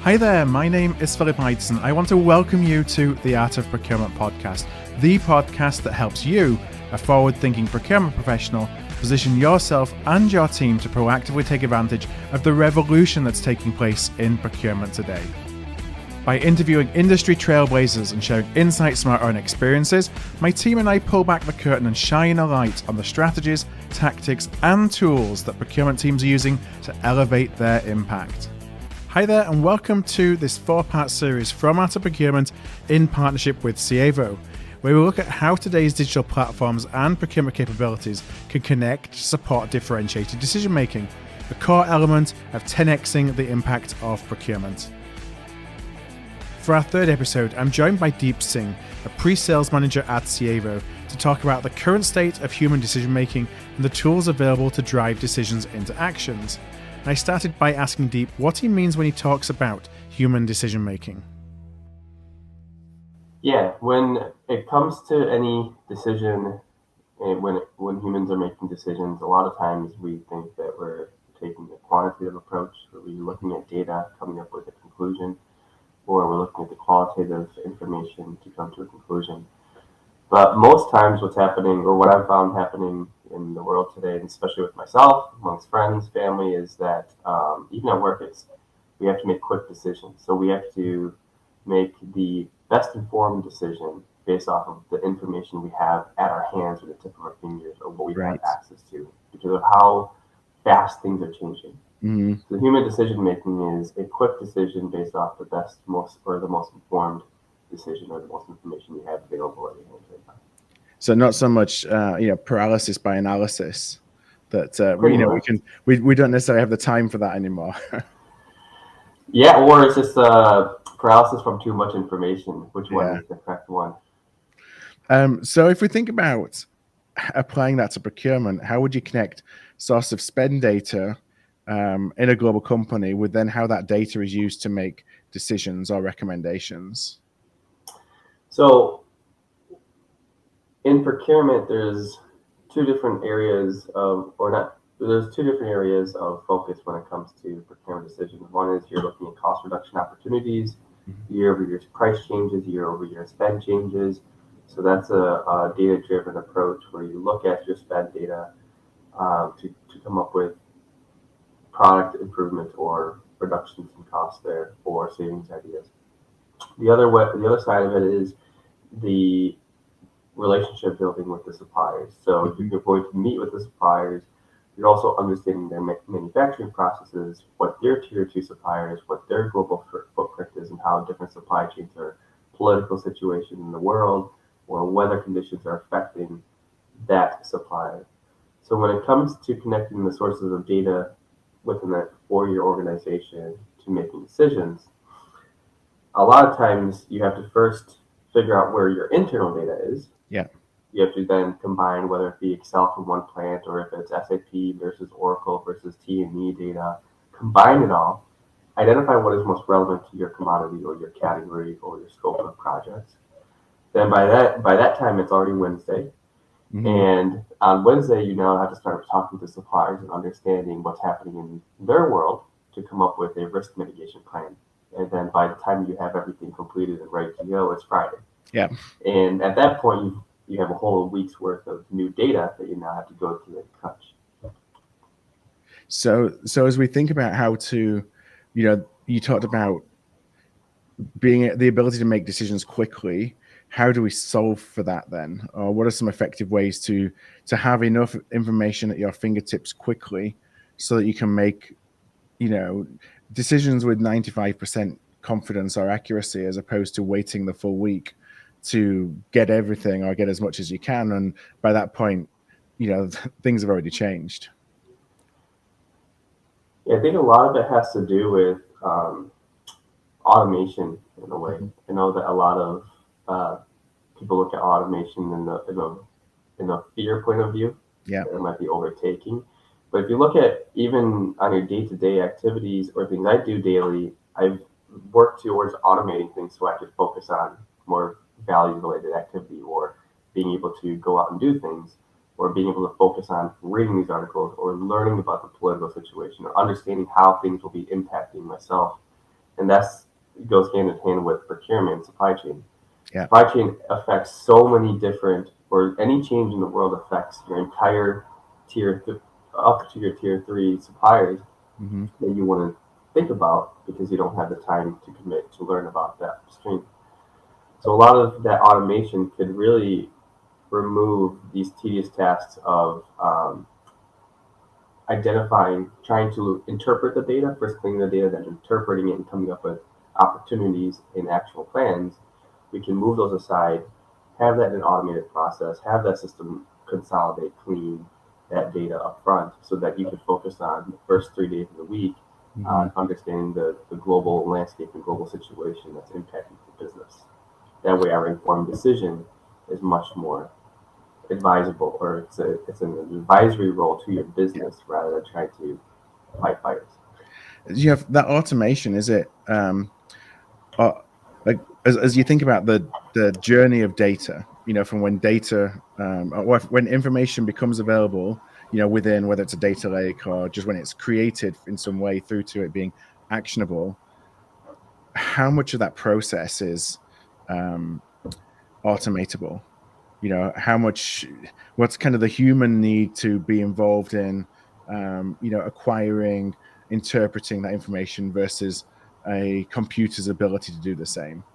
Hi there, my name is Philip Eidson. I want to welcome you to the Art of Procurement podcast, the podcast that helps you, a forward-thinking procurement professional, position yourself and your team to proactively take advantage of the revolution that's taking place in procurement today. By interviewing industry trailblazers and sharing insights from our own experiences, my team and I pull back the curtain and shine a light on the strategies, tactics, and tools that procurement teams are using to elevate their impact. Hi there, and welcome to this 4-part series from Art of Procurement in partnership with Sievo, where we look at how today's digital platforms and procurement capabilities can connect, support differentiated decision making, a core element of 10xing the impact of procurement. For our third episode, I'm joined by Deep Singh, a Presales Manager at Sievo, to talk about the current state of human decision making and the tools available to drive decisions into actions. I started by asking Deep what he means when he talks about human decision making. Yeah, when it comes to any decision, and when humans are making decisions, a lot of times we think that we're taking a quantitative approach, where we're looking at data, coming up with a conclusion, or we're looking at the qualitative information to come to a conclusion. But most times what's happening, or what I've found happening in the world today, and especially with myself, amongst friends, family, is that even at work, we have to make quick decisions. So we have to make the best informed decision based off of the information we have at our hands or the tip of our fingers, or what we have access to, because of how fast things are changing. Mm-hmm. So human decision making is a quick decision based off the best, the most informed decision, or the most information you have available at your hands right now. So not so much, paralysis by analysis. That we don't necessarily have the time for that anymore. Yeah, or it's just paralysis from too much information. Which one is the correct one? So if we think about applying that to procurement, how would you connect source of spend data in a global company with then how that data is used to make decisions or recommendations? So in procurement, there's two different areas of focus when it comes to procurement decisions. One is you're looking at cost reduction opportunities, year-over-year price changes, year-over-year spend changes. So that's a data-driven approach where you look at your spend data to come up with product improvement or reductions in cost there, or savings ideas. The other side of it is the relationship building with the suppliers. So you're going to meet with the suppliers. You're also understanding their manufacturing processes, what their tier 2 suppliers, what their global footprint is, and how different supply chains are, political situation in the world, or weather conditions are affecting that supplier. So when it comes to connecting the sources of data within that for your organization to making decisions, a lot of times you have to first figure out where your internal data is. Yeah. You have to then combine, whether it be Excel from one plant, or if it's SAP versus Oracle versus T&E data, combine it all, identify what is most relevant to your commodity or your category or your scope of projects. Then by that time, it's already Wednesday. Mm-hmm. And on Wednesday, you now have to start talking to suppliers and understanding what's happening in their world to come up with a risk mitigation plan. And then by the time you have everything completed and ready to go, it's Friday. Yeah. And at that point, you have a whole week's worth of new data that you now have to go through and crunch. So as we think about how to, you talked about being the ability to make decisions quickly. How do we solve for that then? Or what are some effective ways to have enough information at your fingertips quickly so that you can make, decisions with 95% confidence or accuracy, as opposed to waiting the full week to get everything or get as much as you can? And by that point, things have already changed. Yeah, I think a lot of it has to do with automation in a way. Mm-hmm. I know that a lot of people look at automation in a fear point of view. Yeah, it might be overtaking. But if you look at even on your day-to-day activities or things I do daily, I've worked towards automating things so I could focus on more value-related activity, or being able to go out and do things, or being able to focus on reading these articles or learning about the political situation or understanding how things will be impacting myself And it goes hand in hand with procurement and supply chain. Yeah. Supply chain affects so many different, or any change in the world affects your entire up to your tier three suppliers Mm-hmm. that you want to think about because you don't have the time to commit to learn about that stream. So a lot of that automation could really remove these tedious tasks of identifying, trying to interpret the data, first cleaning the data, then interpreting it and coming up with opportunities and actual plans. We can move those aside, have that in an automated process, have that system consolidate, clean that data up front so that you can focus on the first 3 days of the week Mm-hmm. on understanding the global landscape and global situation that's impacting the business. That way, our informed decision is much more advisable, or it's an advisory role to your business rather than trying to fight fires. You have that automation, is it like as you think about the journey of data, from when data or when information becomes available, within, whether it's a data lake or just when it's created in some way through to it being actionable, how much of that process is um, automatable? How much, what's kind of the human need to be involved in acquiring, interpreting that information versus a computer's ability to do the same?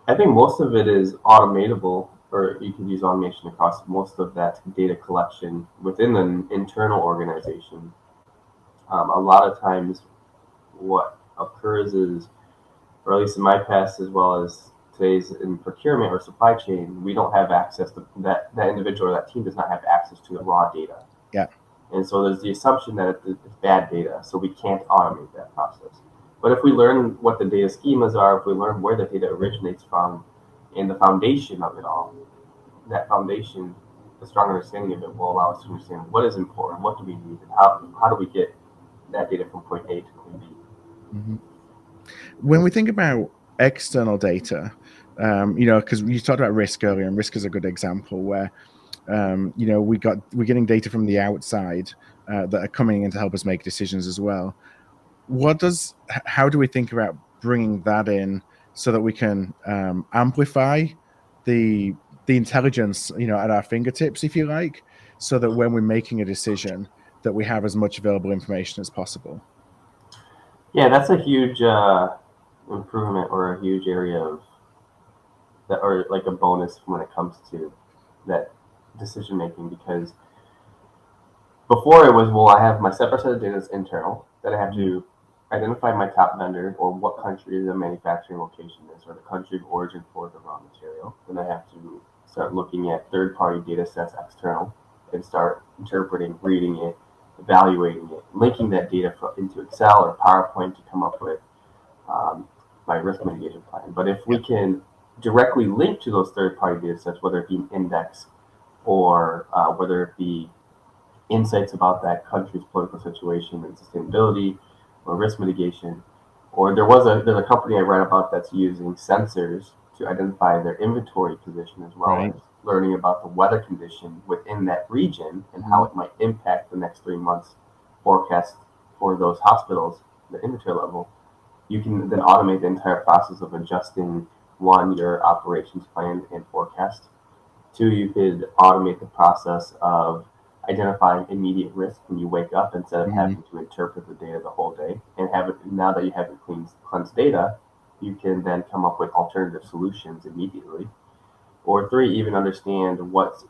I think most of it is automatable, or you could use automation across most of that data collection within an internal organization. A lot of times, what occurs is, or at least in my past as well as today's in procurement or supply chain, we don't have access to that individual or that team does not have access to the raw data. Yeah. And so there's the assumption that it's bad data, so we can't automate that process. But if we learn what the data schemas are, if we learn where the data originates from, and the foundation of it all, that foundation, the strong understanding of it will allow us to understand what is important, what do we need, and how do we get that data from point A to point B. Mm-hmm. When we think about external data, because you talked about risk earlier, and risk is a good example where we're getting data from the outside that are coming in to help us make decisions as well. How do we think about bringing that in so that we can amplify the intelligence, at our fingertips, if you like, so that when we're making a decision, that we have as much available information as possible? Yeah, that's a huge improvement or a huge area of that, or like a bonus when it comes to that decision making. Because before it was, well, I have my separate set of data that's internal that I have to identify my top vendor or what country the manufacturing location is or the country of origin for the raw material. Then I have to start looking at third-party data sets external and start interpreting, reading it, evaluating it, linking that data into Excel or PowerPoint to come up with my risk mitigation plan. But if we can directly link to those third-party data sets, whether it be an index or whether it be insights about that country's political situation and sustainability or risk mitigation. Or there's a company I read about that's using sensors to identify their inventory position as well Right. as learning about the weather condition within that region and how it might impact the next 3 months forecast for those hospitals, the inventory level. You can then automate the entire process of adjusting one, your operations plan and forecast. Two, you could automate the process of identifying immediate risk when you wake up instead of Mm-hmm. having to interpret the data the whole day. And have it now that you have your cleansed data, you can then come up with alternative solutions immediately. Or three, even understand what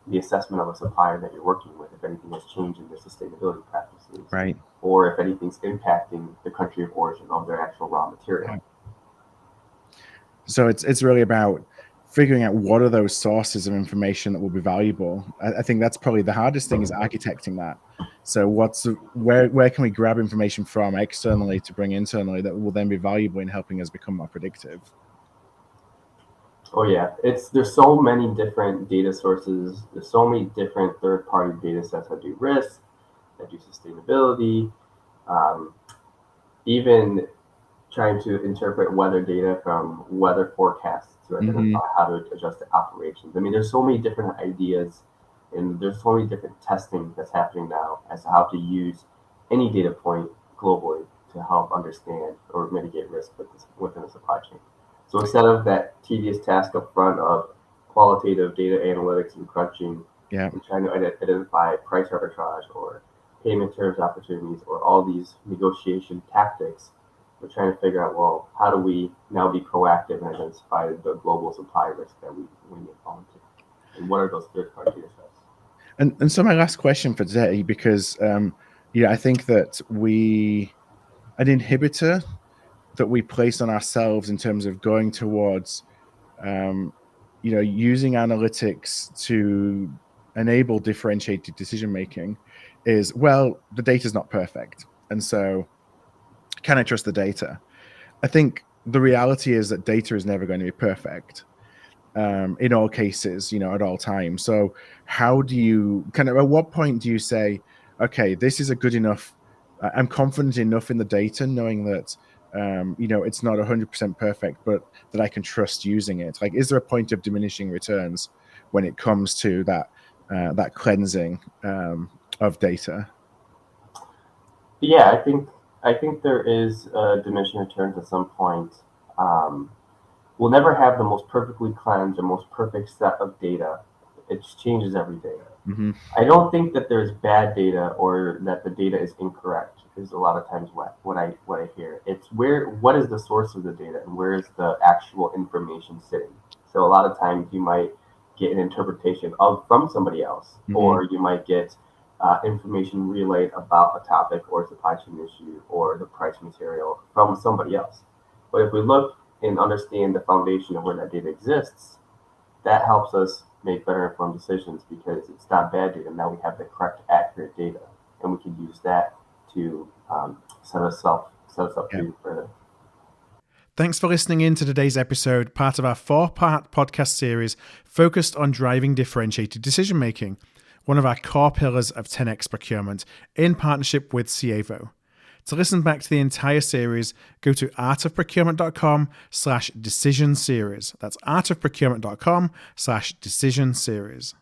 the assessment of a supplier that you're working with, if anything has changed in their sustainability practices, Right. or if anything's impacting the country of origin of their actual raw material. So it's really about figuring out what are those sources of information that will be valuable. I think that's probably the hardest thing, is architecting that. So where can we grab information from externally to bring internally that will then be valuable in helping us become more predictive? Oh yeah, there's so many different data sources. There's so many different third-party data sets that do risk, that do sustainability, um, even trying to interpret weather data from weather forecasts to Mm-hmm. identify how to adjust the operations. I mean, there's so many different ideas, and there's so many different testing that's happening now as to how to use any data point globally to help understand or mitigate risk within the supply chain. So instead of that tedious task up front of qualitative data analytics and crunching and trying to identify price arbitrage or payment terms opportunities or all these negotiation tactics, we're trying to figure out, well, how do we now be proactive and identify the global supply risk that we may fall into? And what are those third-party data sets? And so my last question for today, because I think that an inhibitor that we place on ourselves in terms of going towards using analytics to enable differentiated decision making is, well, the data's not perfect, and so can I trust the data? I think the reality is that data is never going to be perfect in all cases, at all times. So how do you at what point do you say, okay, this is a good enough, I'm confident enough in the data, knowing that, it's not 100% perfect, but that I can trust using it? Like, is there a point of diminishing returns when it comes to that cleansing of data? Yeah, I think there is diminishing returns at some point. We'll never have the most perfectly cleansed or most perfect set of data. It changes every day. Mm-hmm. I don't think that there's bad data or that the data is incorrect. Is a lot of times what I hear. It's what is the source of the data and where is the actual information sitting. So a lot of times you might get an interpretation from somebody else, Mm-hmm. or you might get information relayed about a topic or supply chain issue or the price material from somebody else. But if we look and understand the foundation of where that data exists, that helps us make better informed decisions because it's not bad data. Now we have the correct, accurate data, and we can use that to set us up to further. Thanks for listening in to today's episode, part of our 4-part podcast series focused on driving differentiated decision making, one of our core pillars of 10x Procurement, in partnership with Sievo. To listen back to the entire series, go to artofprocurement.com/decision series. That's artofprocurement.com/decision series.